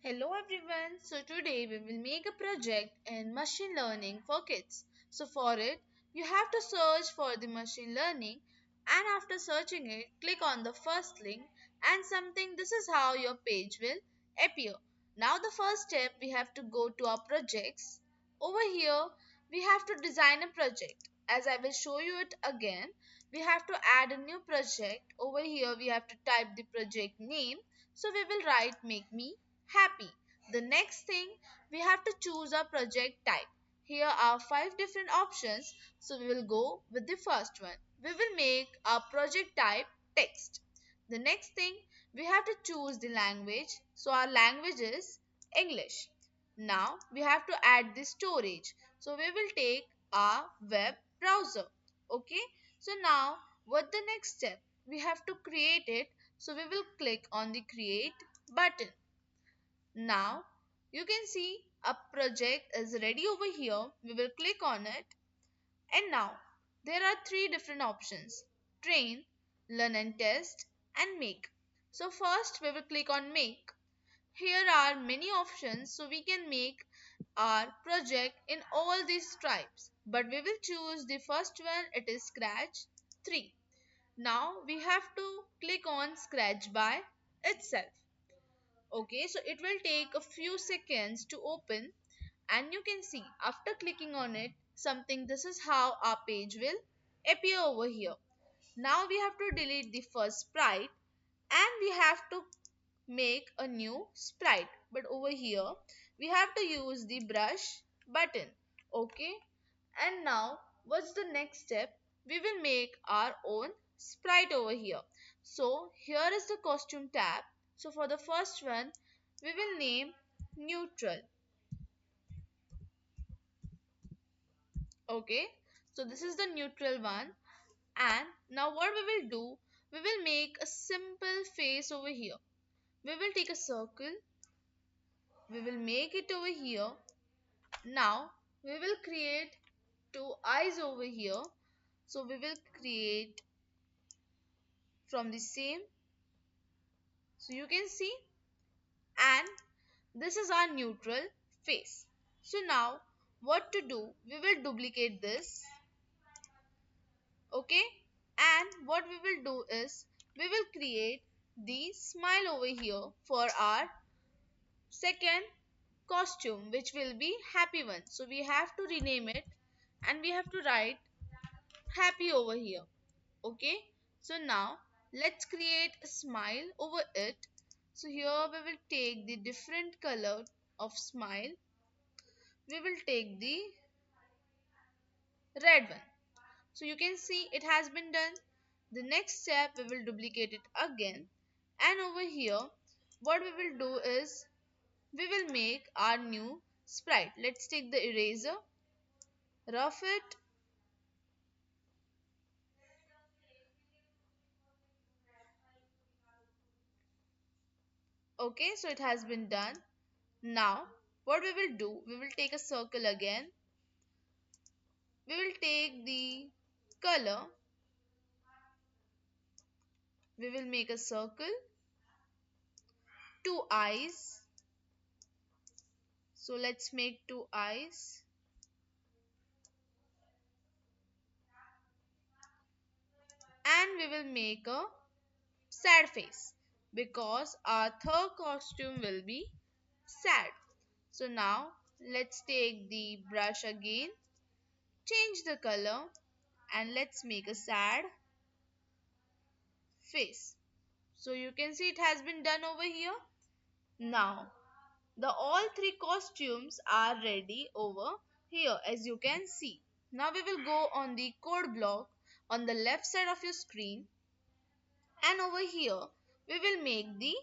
Hello everyone. So today we will make a project in machine learning for kids. So for it, you have to search for the machine learning, and after searching it, click on the first link and something this is how your page will appear. Now the first step, we have to go to our projects. Over here we have to design a project. As I will show you it again, we have to add a new project. Over here we have to type the project name. So we will write make me happy. The next thing, we have to choose our project type. Here are five different options, so we will go with the first one. We will make our project type text. The next thing, we have to choose the language, so our language is English. Now we have to add the storage, so we will take our web browser. Okay, so now what the next step, we have to create it, so we will click on the create button. Now you can see a project is ready over here. We will click on it, and now there are three different options: train, learn and test, and make. So first we will click on make. Here are many options, so we can make our project in all these types, but we will choose the first one, it is scratch 3. Now we have to click on scratch by itself. Okay, so it will take a few seconds to open, and you can see after clicking on it something this is how our page will appear over here. Now we have to delete the first sprite and we have to make a new sprite, but over here we have to use the brush button. Okay, and now what's the next step, we will make our own sprite over here. So here is the costume tab. So for the first one, we will name neutral. Okay, so this is the neutral one. And now what we will do, we will make a simple face over here. We will take a circle, we will make it over here. Now we will create two eyes over here. So we will create from the same, so you can see, and this is our neutral face. So now what to do, we will duplicate this. Okay, and what we will do is we will create the smile over here for our second costume, which will be happy one. So we have to rename it and we have to write happy over here. Okay, so now let's create a smile over it. So here we will take the different color of smile. We will take the red one. So you can see it has been done. The next step, we will duplicate it again, and over here what we will do is we will make our new sprite. Let's take the eraser, rough it. Okay, so it has been done. Now what we will do, we will take a circle again. We will take the color, we will make a circle, two eyes. So let's make two eyes, and we will make a sad face because our third costume will be sad. So now let's take the brush again, change the color, and let's make a sad face. So you can see it has been done over here. Now the all three costumes are ready over here, as you can see. Now we will go on the code block on the left side of your screen, and over here we will make the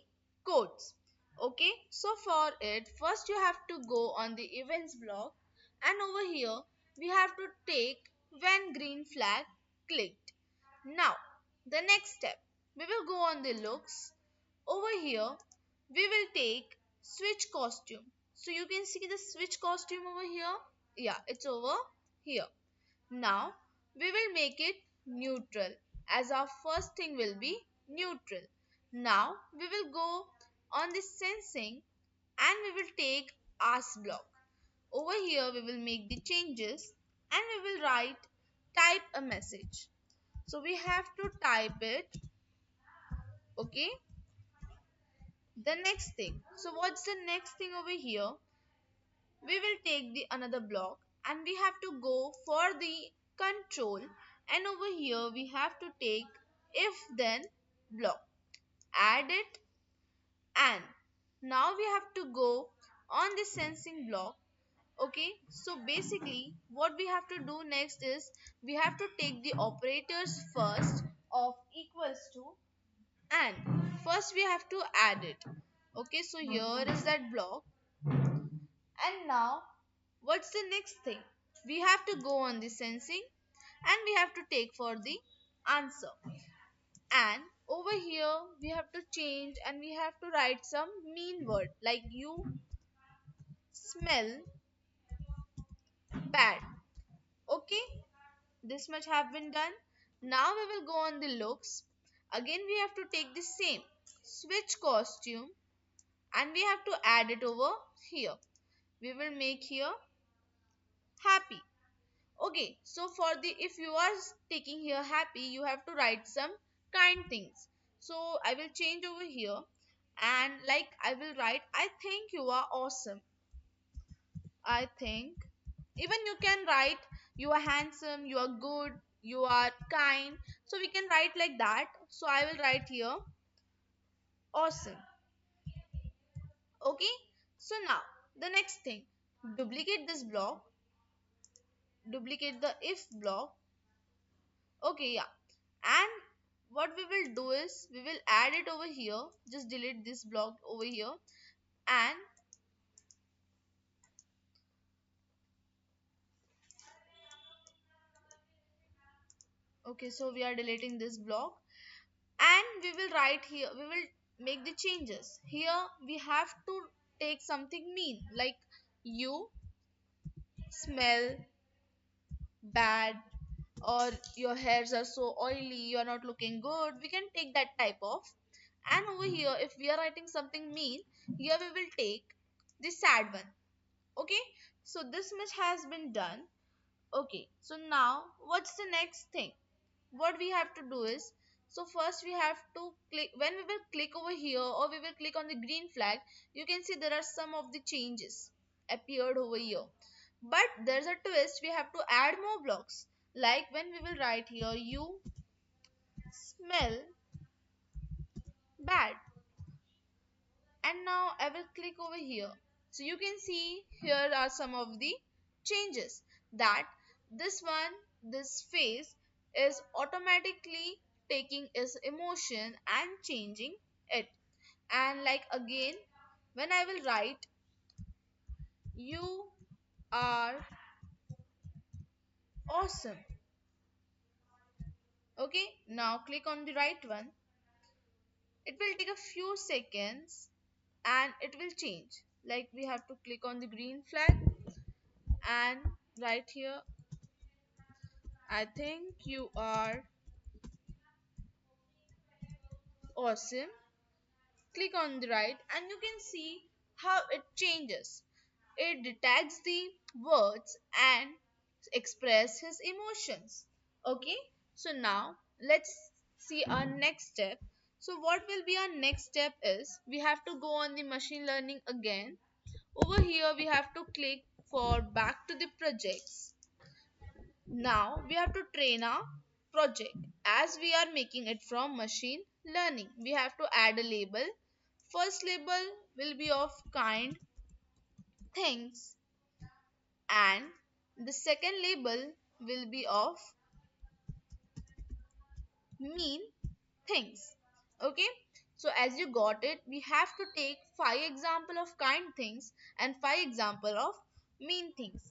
codes. Okay, so for it, first you have to go on the events block, and over here we have to take when green flag clicked. Now the next step, we will go on the looks. Over here we will take switch costume. So you can see the switch costume over here. Yeah, it's over here. Now we will make it neutral, as our first thing will be neutral. Now we will go on the sensing. and we will take ask block. Over here we will make the changes and we will type a message. So we have to type it. Okay, the next thing. So what's the next thing over here? We will take the another block and we have to go for the control, and over here we have to take if then block, add it, and now we have to go on the sensing block. Okay, so basically what we have to do next is we have to take the operators first of equals to, and first we have to add it. Okay, so here is that block, and now what's the next thing? We have to go on the sensing and we have to take for the answer, and over here we have to change and we have to write some mean word like you smell bad. Okay, this much have been done. Now we will go on the looks. Again we have to take the same switch costume and we have to add it over here. We will make here happy. Okay, so for the if you are taking here happy, you have to write some kind things. So I will change over here, and like I will write I think you are awesome. I think, even you can write you are handsome, you are good, you are kind. So we can write like that. So I will write here awesome. Okay, so now the next thing, duplicate this block, duplicate the if block. Okay, yeah. And what we will do is we will add it over here. Just delete this block over here. And okay, so we are deleting this block. And we will write here, we will make the changes. Here we have to take something mean like you smell bad, or your hairs are so oily, you are not looking good. We can take that type of. And over here, if we are writing something mean, here we will take the sad one. Okay, so this much has been done. Okay, so now what's the next thing? What we have to do is, so first we have to click, when we will click over here or we will click on the green flag, you can see there are some of the changes appeared over here. But there's a twist, we have to add more blocks. Like when we will write here you smell bad, and now I will click over here. So you can see here are some of the changes, that this one, this face is automatically taking its emotion and changing it. And like again, when I will write you are awesome. Okay, now click on the right one. It will take a few seconds and it will change. Like we have to click on the green flag and right here I think you are awesome. Click on the right and you can see how it changes. It detects the words and express his emotions. Okay, so now let's see our next step. So what will be our next step is we have to go on the machine learning again. Over here we have to click for back to the projects. Now we have to train our project. As we are making it from machine learning, we have to add a label. First label will be of kind things, and the second label will be of mean things. Okay, so as you got it, we have to take 5 example of kind things and 5 example of mean things.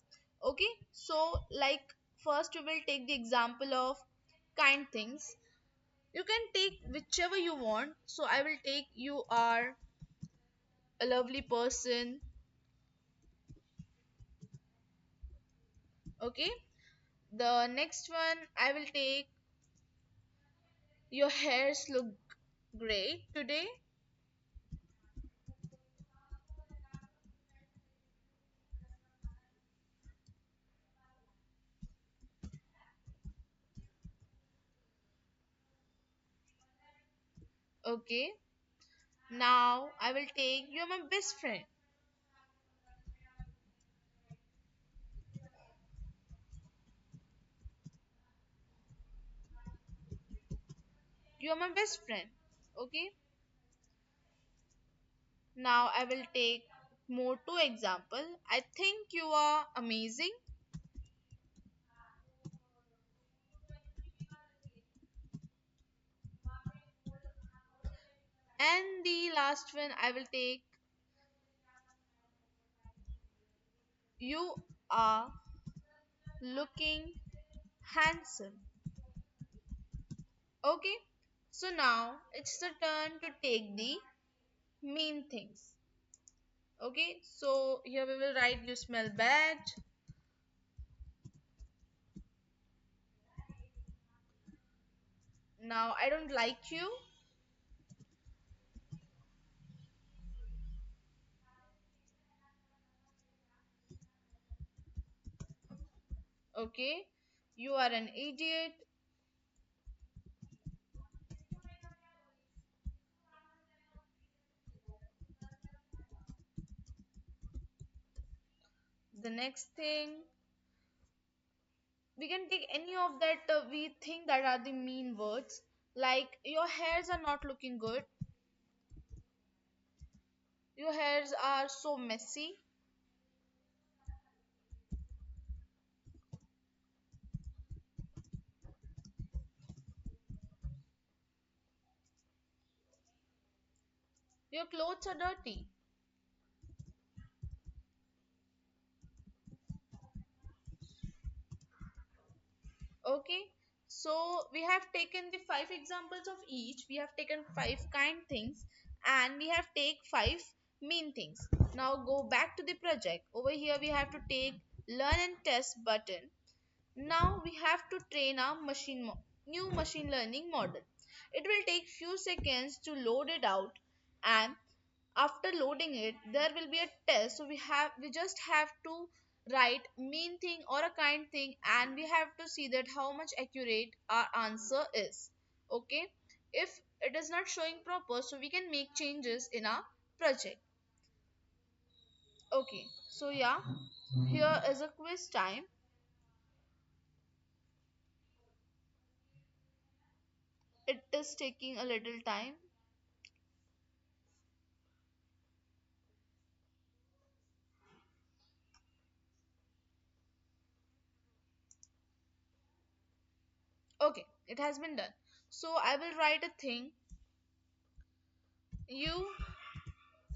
Okay, so like first we will take the example of kind things. You can take whichever you want. So I will take you are a lovely person. Okay, the next one I will take your hairs look great today. Okay, now I will take you're my best friend. You're my best friend. Okay, now I will take more two example. I think you are amazing. And the last one I will take you are looking handsome. Okay, so now it's the turn to take the mean things. Okay, so here we will write you smell bad. Now I don't like you. Okay, you are an idiot. The next thing, we can take any of that we think that are the mean words, like your hairs are not looking good, your hairs are so messy, your clothes are dirty. Okay, so we have taken the five examples of each, we have taken five kind things, and we have take five mean things. Now go back to the project. Over here we have to take learn and test button. Now we have to train our new machine learning model. It will take few seconds to load it out, and after loading it there will be a test. So we just have to write mean thing or a kind thing, and we have to see that how much accurate our answer is. Okay, if it is not showing proper, so we can make changes in our project. Okay, so yeah, here is a quiz time. It is taking a little time. Okay, it has been done. So I will write a thing. You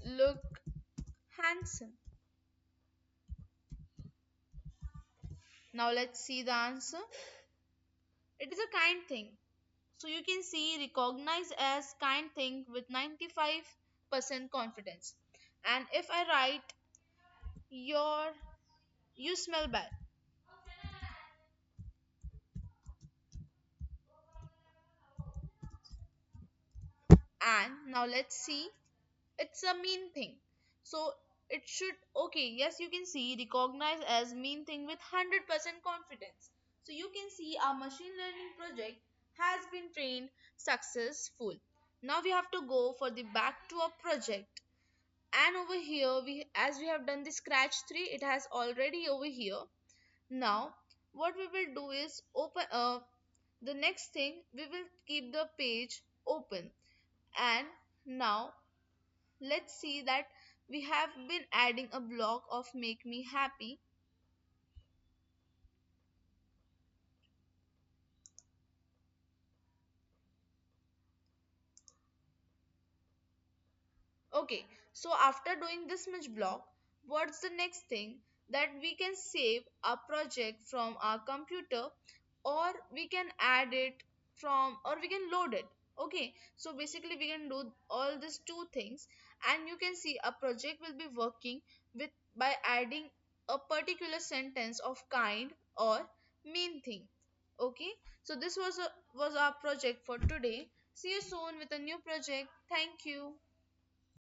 look handsome. Now let's see the answer. It is a kind thing. So you can see recognized as kind thing with 95% confidence. And if I write your you smell bad, and now let's see, it's a mean thing. So it should, okay, yes, you can see recognized as mean thing with 100% confidence. So you can see our machine learning project has been trained successful. Now we have to go for the back to our project, and over here we, as we have done the scratch 3, it has already over here. Now what we will do is open the next thing, we will keep the page open. And now let's see that we have been adding a block of make me happy. Okay, so after doing this much block, what's the next thing, that we can save our project from our computer, or we can add it from, or we can load it. Okay, so basically we can do all these two things, and you can see a project will be working with by adding a particular sentence of kind or mean thing. Okay, so this was our project for today. See you soon with a new project. Thank you.